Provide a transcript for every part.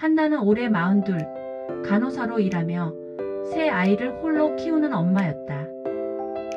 한나는 올해 42, 간호사로 일하며 세 아이를 홀로 키우는 엄마였다.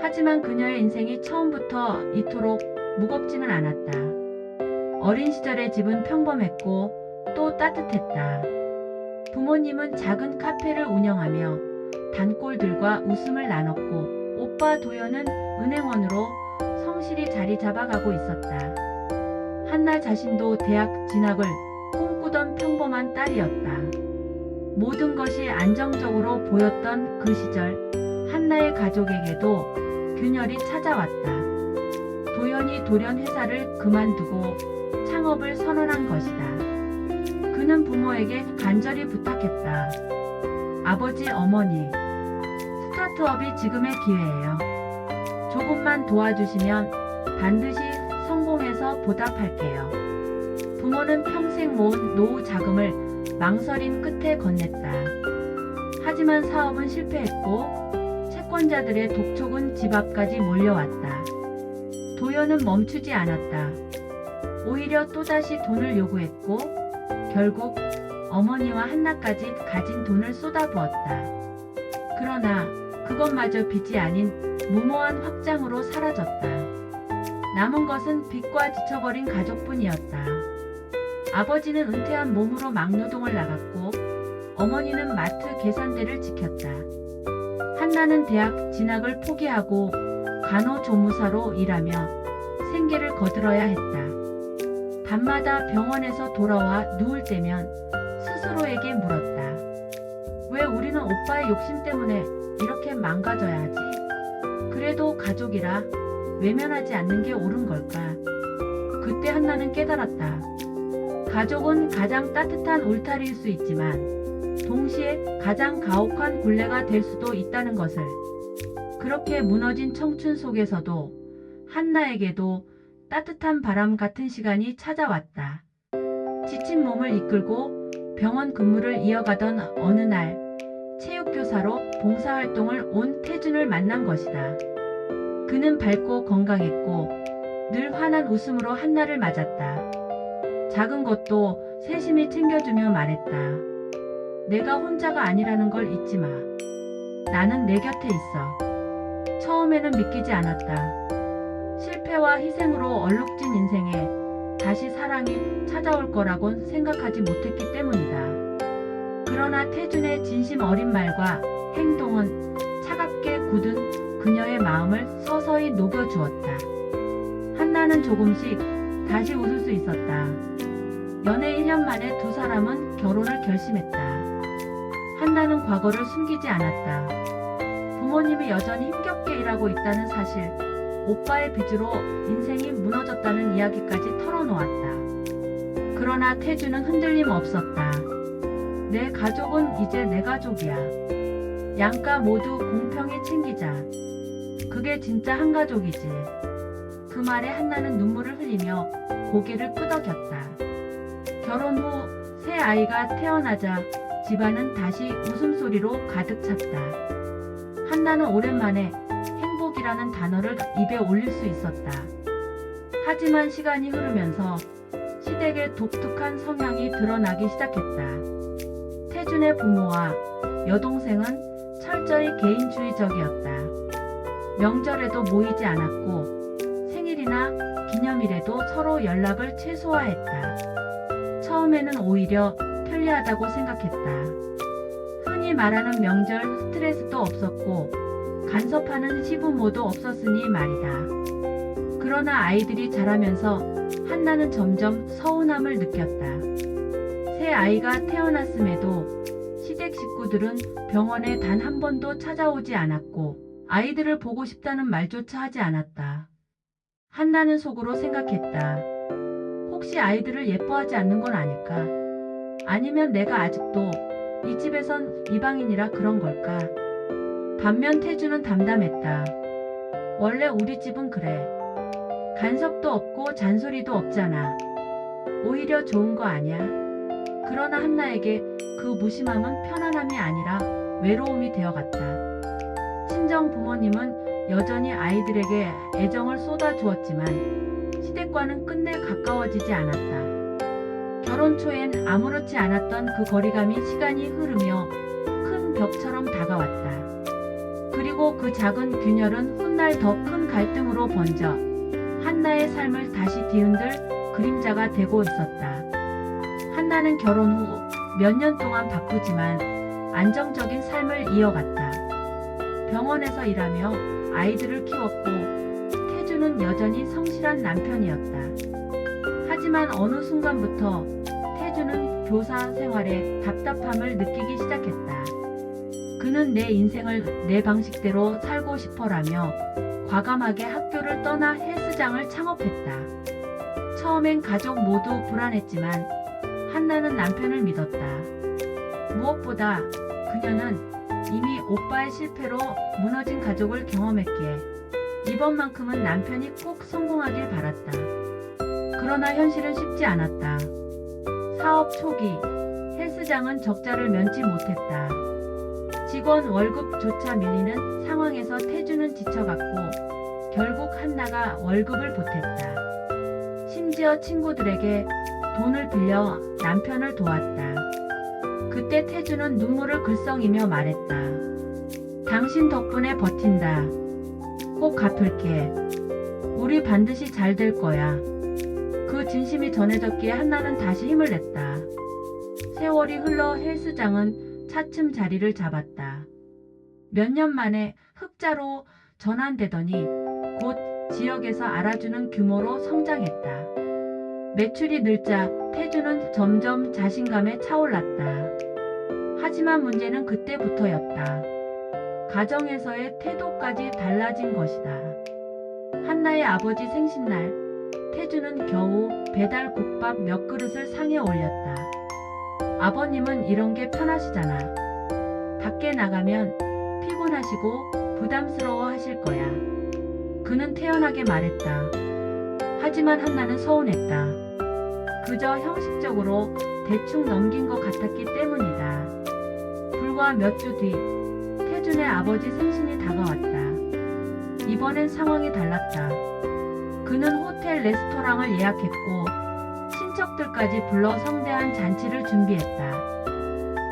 하지만 그녀의 인생이 처음부터 이토록 무겁지는 않았다. 어린 시절의 집은 평범했고 또 따뜻했다. 부모님은 작은 카페를 운영하며 단골들과 웃음을 나눴고 오빠 도연은 은행원으로 성실히 자리 잡아가고 있었다. 한나 자신도 대학 진학을 꿈꾸던 평범한 딸이었다. 모든 것이 안정적으로 보였던 그 시절 한나의 가족에게도 균열이 찾아왔다. 도연이 돌연 회사를 그만두고 창업을 선언한 것이다. 그는 부모에게 간절히 부탁했다. 아버지, 어머니, 스타트업이 지금의 기회예요. 조금만 도와주시면 반드시 성공해서 보답할게요. 부모는 평생 모은 노후 자금을 망설임 끝에 건넸다. 하지만 사업은 실패했고 채권자들의 독촉은 집 앞까지 몰려왔다. 도연은 멈추지 않았다. 오히려 또다시 돈을 요구했고 결국 어머니와 한나까지 가진 돈을 쏟아부었다. 그러나 그것마저 빚이 아닌 무모한 확장으로 사라졌다. 남은 것은 빚과 지쳐버린 가족뿐이었다. 아버지는 은퇴한 몸으로 막노동을 나갔고 어머니는 마트 계산대를 지켰다. 한나는 대학 진학을 포기하고 간호조무사로 일하며 생계를 거들어야 했다. 밤마다 병원에서 돌아와 누울 때면 스스로에게 물었다. 왜 우리는 오빠의 욕심 때문에 이렇게 망가져야 하지? 그래도 가족이라 외면하지 않는 게 옳은 걸까? 그때 한나는 깨달았다. 가족은 가장 따뜻한 울타리일 수 있지만 동시에 가장 가혹한 굴레가 될 수도 있다는 것을. 그렇게 무너진 청춘 속에서도 한나에게도 따뜻한 바람 같은 시간이 찾아왔다. 지친 몸을 이끌고 병원 근무를 이어가던 어느 날 체육교사로 봉사활동을 온 태준을 만난 것이다. 그는 밝고 건강했고 늘 환한 웃음으로 한나를 맞았다. 작은 것도 세심히 챙겨주며 말했다. 내가 혼자가 아니라는 걸 잊지 마. 나는 내 곁에 있어. 처음에는 믿기지 않았다. 실패와 희생으로 얼룩진 인생에 다시 사랑이 찾아올 거라곤 생각하지 못했기 때문이다. 그러나 태준의 진심 어린 말과 행동은 차갑게 굳은 그녀의 마음을 서서히 녹여주었다. 한나는 조금씩 다시 웃을 수 있었다. 연애 1년 만에 두 사람은 결혼을 결심했다. 한나는 과거를 숨기지 않았다. 부모님이 여전히 힘겹게 일하고 있다는 사실, 오빠의 빚으로 인생이 무너졌다는 이야기까지 털어놓았다. 그러나 태주는 흔들림 없었다. 내 가족은 이제 내 가족이야. 양가 모두 공평히 챙기자. 그게 진짜 한 가족이지. 그 말에 한나는 눈물을 흘리며 고개를 끄덕였다. 결혼 후 새 아이가 태어나자 집안은 다시 웃음소리로 가득 찼다. 한나는 오랜만에 행복이라는 단어를 입에 올릴 수 있었다. 하지만 시간이 흐르면서 시댁의 독특한 성향이 드러나기 시작했다. 태준의 부모와 여동생은 철저히 개인주의적이었다. 명절에도 모이지 않았고 생일이나 기념일에도 서로 연락을 최소화했다. 처음에는 오히려 편리하다고 생각했다. 흔히 말하는 명절 스트레스도 없었고 간섭하는 시부모도 없었으니 말이다. 그러나 아이들이 자라면서 한나는 점점 서운함을 느꼈다. 새 아이가 태어났음에도 시댁 식구들은 병원에 단 한 번도 찾아오지 않았고 아이들을 보고 싶다는 말조차 하지 않았다. 한나는 속으로 생각했다. 혹시 아이들을 예뻐하지 않는 건 아닐까? 아니면 내가 아직도 이 집에선 이방인이라 그런 걸까? 반면 태주는 담담했다. 원래 우리 집은 그래. 간섭도 없고 잔소리도 없잖아. 오히려 좋은 거 아니야? 그러나 한나에게 그 무심함은 편안함이 아니라 외로움이 되어갔다. 친정 부모님은 여전히 아이들에게 애정을 쏟아주었지만 시댁과는 끝내 가까워지지 않았다. 결혼 초엔 아무렇지 않았던 그 거리감이 시간이 흐르며 큰 벽처럼 다가왔다. 그리고 그 작은 균열은 훗날 더 큰 갈등으로 번져 한나의 삶을 다시 뒤흔들 그림자가 되고 있었다. 한나는 결혼 후 몇 년 동안 바쁘지만 안정적인 삶을 이어갔다. 병원에서 일하며 아이들을 키웠고 태주는 여전히 성실한 남편이었다. 하지만 어느 순간부터 태주는 교사 생활에 답답함을 느끼기 시작했다. 그는 내 인생을 내 방식대로 살고 싶어라며 과감하게 학교를 떠나 헬스장을 창업했다. 처음엔 가족 모두 불안했지만 한나는 남편을 믿었다. 무엇보다 그녀는 이미 오빠의 실패로 무너진 가족을 경험했기에 이번만큼은 남편이 꼭 성공하길 바랐다. 그러나 현실은 쉽지 않았다. 사업 초기 헬스장은 적자를 면치 못했다. 직원 월급조차 밀리는 상황에서 태주는 지쳐갔고 결국 한나가 월급을 보탰다. 심지어 친구들에게 돈을 빌려 남편을 도왔다. 그때 태주는 눈물을 글썽이며 말했다. 당신 덕분에 버틴다. 꼭 갚을게. 우리 반드시 잘 될 거야. 그 진심이 전해졌기에 한나는 다시 힘을 냈다. 세월이 흘러 헬스장은 차츰 자리를 잡았다. 몇 년 만에 흑자로 전환되더니 곧 지역에서 알아주는 규모로 성장했다. 매출이 늘자 태주는 점점 자신감에 차올랐다. 하지만 문제는 그때부터였다. 가정에서의 태도까지 달라진 것이다. 한나의 아버지 생신날 태주는 겨우 배달 국밥 몇 그릇을 상에 올렸다. 아버님은 이런 게 편하시잖아. 밖에 나가면 피곤하시고 부담스러워 하실 거야. 그는 태연하게 말했다. 하지만 한나는 서운했다. 그저 형식적으로 대충 넘긴 것 같았기 때문이다. 불과 몇 주 뒤 태준의 아버지 생신이 다가왔다. 이번엔 상황이 달랐다. 그는 호텔 레스토랑을 예약했고 친척들까지 불러 성대한 잔치를 준비했다.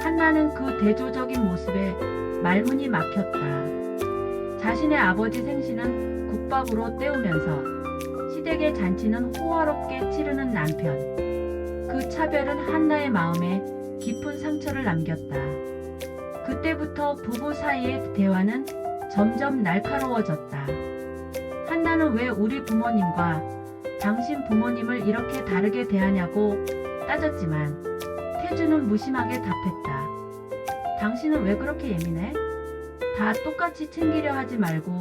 한나는 그 대조적인 모습에 말문이 막혔다. 자신의 아버지 생신은 국밥으로 때우면서 시댁의 잔치는 호화롭게 치르는 남편. 그 차별은 한나의 마음에 깊은 상처를 남겼다. 그때부터 부부 사이의 대화는 점점 날카로워졌다. 한나는 왜 우리 부모님과 당신 부모님을 이렇게 다르게 대하냐고 따졌지만 태주는 무심하게 답했다. 당신은 왜 그렇게 예민해? 다 똑같이 챙기려 하지 말고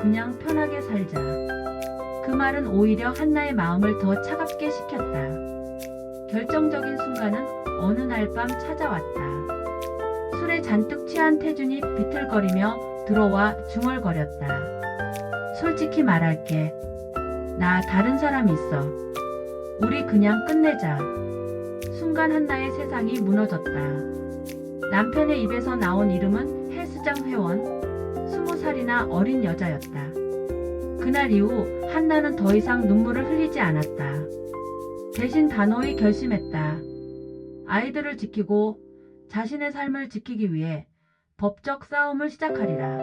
그냥 편하게 살자. 그 말은 오히려 한나의 마음을 더 차갑게 식혔다. 결정적인 순간은 어느 날 밤 찾아왔다. 술에 잔뜩 취한 태준이 비틀거리며 들어와 중얼거렸다. 솔직히 말할게. 나 다른 사람 있어. 우리 그냥 끝내자. 순간 한나의 세상이 무너졌다. 남편의 입에서 나온 이름은 헬스장 회원, 20살이나 어린 여자였다. 그날 이후 한나는 더 이상 눈물을 흘리지 않았다. 대신 단호히 결심했다. 아이들을 지키고 자신의 삶을 지키기 위해 법적 싸움을 시작하리라.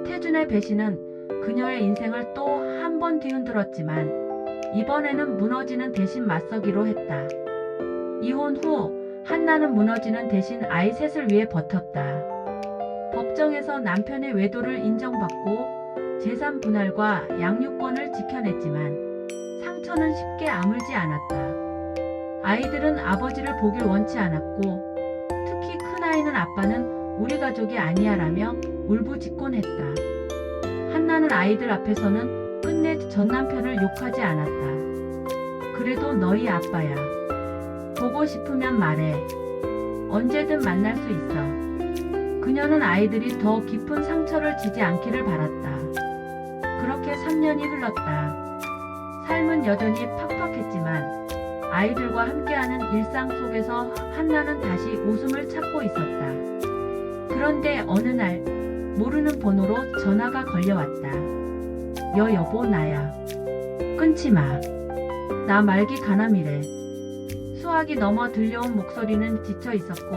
태준의 배신은 그녀의 인생을 또 한 번 뒤흔들었지만 이번에는 무너지는 대신 맞서기로 했다. 이혼 후 한나는 무너지는 대신 아이 셋을 위해 버텼다. 법정에서 남편의 외도를 인정받고 재산 분할과 양육권을 지켜냈지만 상처는 쉽게 아물지 않았다. 아이들은 아버지를 보길 원치 않았고 특히 큰아이는 아빠는 우리 가족이 아니야라며 울부짖곤했다. 한나는 아이들 앞에서는 끝내 전 남편을 욕하지 않았다. 그래도 너희 아빠야. 보고 싶으면 말해. 언제든 만날 수 있어. 그녀는 아이들이 더 깊은 상처를 지지 않기를 바랐다. 그렇게 3년이 흘렀다. 삶은 여전히 팍팍했지만 아이들과 함께하는 일상 속에서 한나는 다시 웃음을 찾고 있었다. 그런데 어느 날 모르는 번호로 전화가 걸려왔다. 여보 나야. 끊지 마. 나 말기 간암이래. 수학이 넘어 들려온 목소리는 지쳐 있었고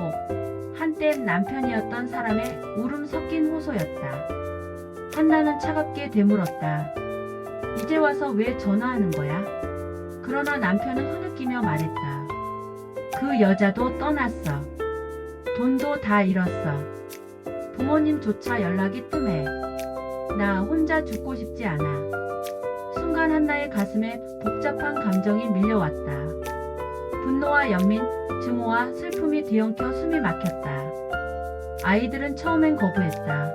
한때 남편이었던 사람의 울음 섞인 호소였다. 한나는 차갑게 되물었다. 이제 와서 왜 전화하는 거야? 그러나 남편은 흐느끼며 말했다. 그 여자도 떠났어. 돈도 다 잃었어. 부모님조차 연락이 뜸해. 나 혼자 죽고 싶지 않아. 순간 한나의 가슴에 복잡한 감정이 밀려왔다. 분노와 연민, 증오와 슬픔이 뒤엉켜 숨이 막혔다. 아이들은 처음엔 거부했다.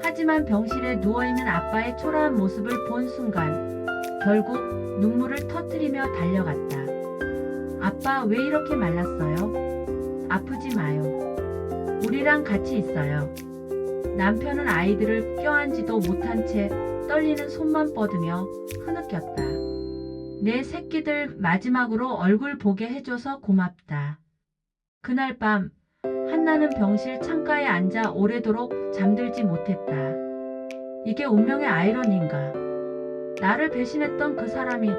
하지만 병실에 누워있는 아빠의 초라한 모습을 본 순간 결국 눈물을 터뜨리며 달려갔다. 아빠 왜 이렇게 말랐어요? 아프지 마요. 우리랑 같이 있어요. 남편은 아이들을 껴안지도 못한 채 떨리는 손만 뻗으며 흐느꼈다. 내 새끼들 마지막으로 얼굴 보게 해줘서 고맙다. 그날 밤 한나는 병실 창가에 앉아 오래도록 잠들지 못했다. 이게 운명의 아이러니인가? 나를 배신했던 그 사람이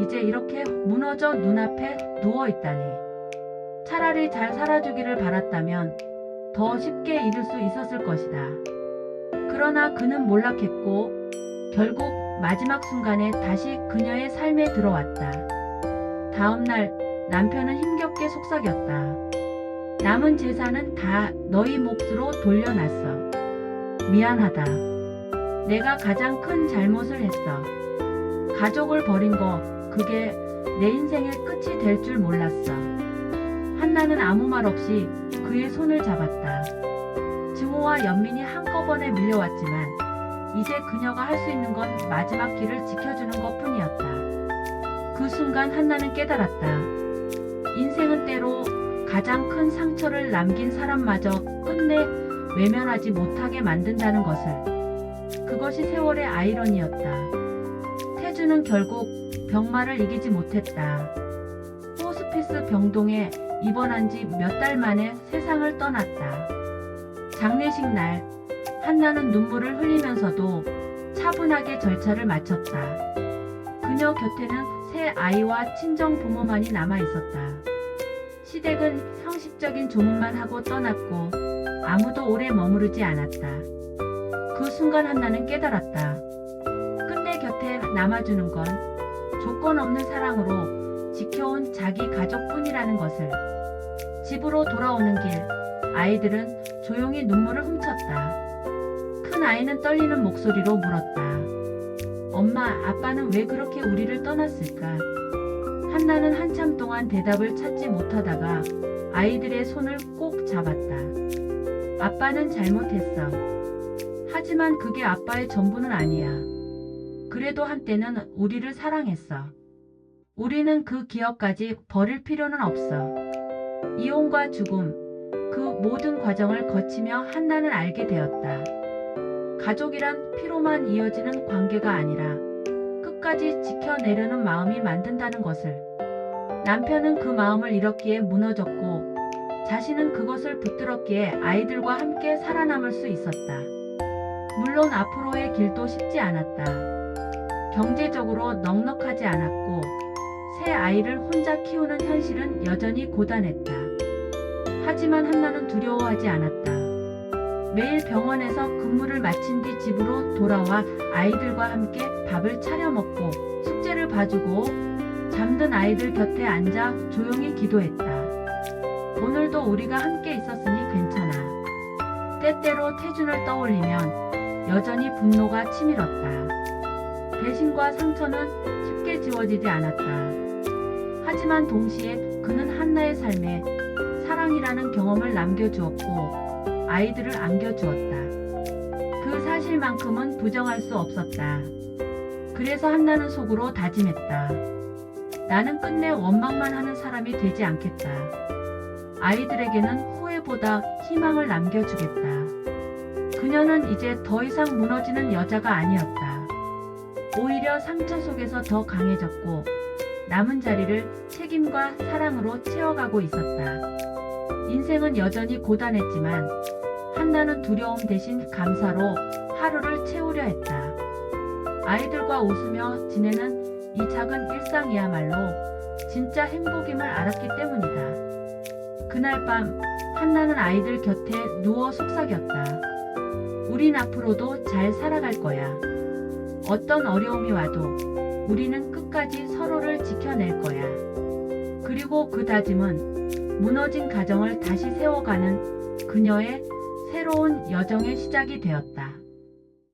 이제 이렇게 무너져 눈앞에 누워있다니. 차라리 잘 살아주기를 바랐다면 더 쉽게 잊을 수 있었을 것이다. 그러나 그는 몰락했고 결국 마지막 순간에 다시 그녀의 삶에 들어왔다. 다음날 남편은 힘겹게 속삭였다. 남은 재산은 다 너희 몫으로 돌려놨어. 미안하다. 내가 가장 큰 잘못을 했어. 가족을 버린 거 그게 내 인생의 끝이 될 줄 몰랐어. 한나는 아무 말 없이 그의 손을 잡았다. 증오와 연민이 한꺼번에 밀려왔지만 이제 그녀가 할 수 있는 건 마지막 길을 지켜주는 것뿐이었다. 그 순간 한나는 깨달았다. 인생은 때로 가장 큰 상처를 남긴 사람마저 끝내 외면하지 못하게 만든다는 것을. 그것이 세월의 아이러니였다. 태주는 결국 병마를 이기지 못했다. 호스피스 병동에 입원한 지 몇 달 만에 세상을 떠났다. 장례식 날 한나는 눈물을 흘리면서도 차분하게 절차를 마쳤다. 그녀 곁에는 새 아이와 친정 부모만이 남아 있었다. 시댁은 형식적인 조문만 하고 떠났고 아무도 오래 머무르지 않았다. 그 순간 한나는 깨달았다. 끝내 곁에 남아주는 건 조건 없는 사랑으로 지켜온 자기 가족뿐이라는 것을. 집으로 돌아오는 길, 아이들은 조용히 눈물을 훔쳤다. 큰 아이는 떨리는 목소리로 물었다. 엄마, 아빠는 왜 그렇게 우리를 떠났을까? 한나는 한참 동안 대답을 찾지 못하다가 아이들의 손을 꼭 잡았다. 아빠는 잘못했어. 하지만 그게 아빠의 전부는 아니야. 그래도 한때는 우리를 사랑했어. 우리는 그 기억까지 버릴 필요는 없어. 이혼과 죽음, 그 모든 과정을 거치며 한나는 알게 되었다. 가족이란 피로만 이어지는 관계가 아니라 끝까지 지켜내려는 마음이 만든다는 것을. 남편은 그 마음을 잃었기에 무너졌고 자신은 그것을 붙들었기에 아이들과 함께 살아남을 수 있었다. 물론 앞으로의 길도 쉽지 않았다. 경제적으로 넉넉하지 않았고 새 아이를 혼자 키우는 현실은 여전히 고단했다. 하지만 한나는 두려워하지 않았다. 매일 병원에서 근무를 마친 뒤 집으로 돌아와 아이들과 함께 밥을 차려 먹고 숙제를 봐주고 잠든 아이들 곁에 앉아 조용히 기도했다. 오늘도 우리가 함께 있었으니 괜찮아. 때때로 태준을 떠올리면 여전히 분노가 치밀었다. 배신과 상처는 쉽게 지워지지 않았다. 하지만 동시에 그는 한나의 삶에 사랑이라는 경험을 남겨주었고 아이들을 안겨주었다. 그 사실만큼은 부정할 수 없었다. 그래서 한나는 속으로 다짐했다. 나는 끝내 원망만 하는 사람이 되지 않겠다. 아이들에게는 후회보다 희망을 남겨주겠다. 그녀는 이제 더 이상 무너지는 여자가 아니었다. 오히려 상처 속에서 더 강해졌고 남은 자리를 책임과 사랑으로 채워가고 있었다. 인생은 여전히 고단했지만 한나는 두려움 대신 감사로 하루를 채우려 했다. 아이들과 웃으며 지내는 이 작은 일상이야말로 진짜 행복임을 알았기 때문이다. 그날 밤 한나는 아이들 곁에 누워 속삭였다. 우린 앞으로도 잘 살아갈 거야. 어떤 어려움이 와도 우리는 끝까지 서로를 지켜낼 거야. 그리고 그 다짐은 무너진 가정을 다시 세워가는 그녀의 새로운 여정의 시작이 되었다.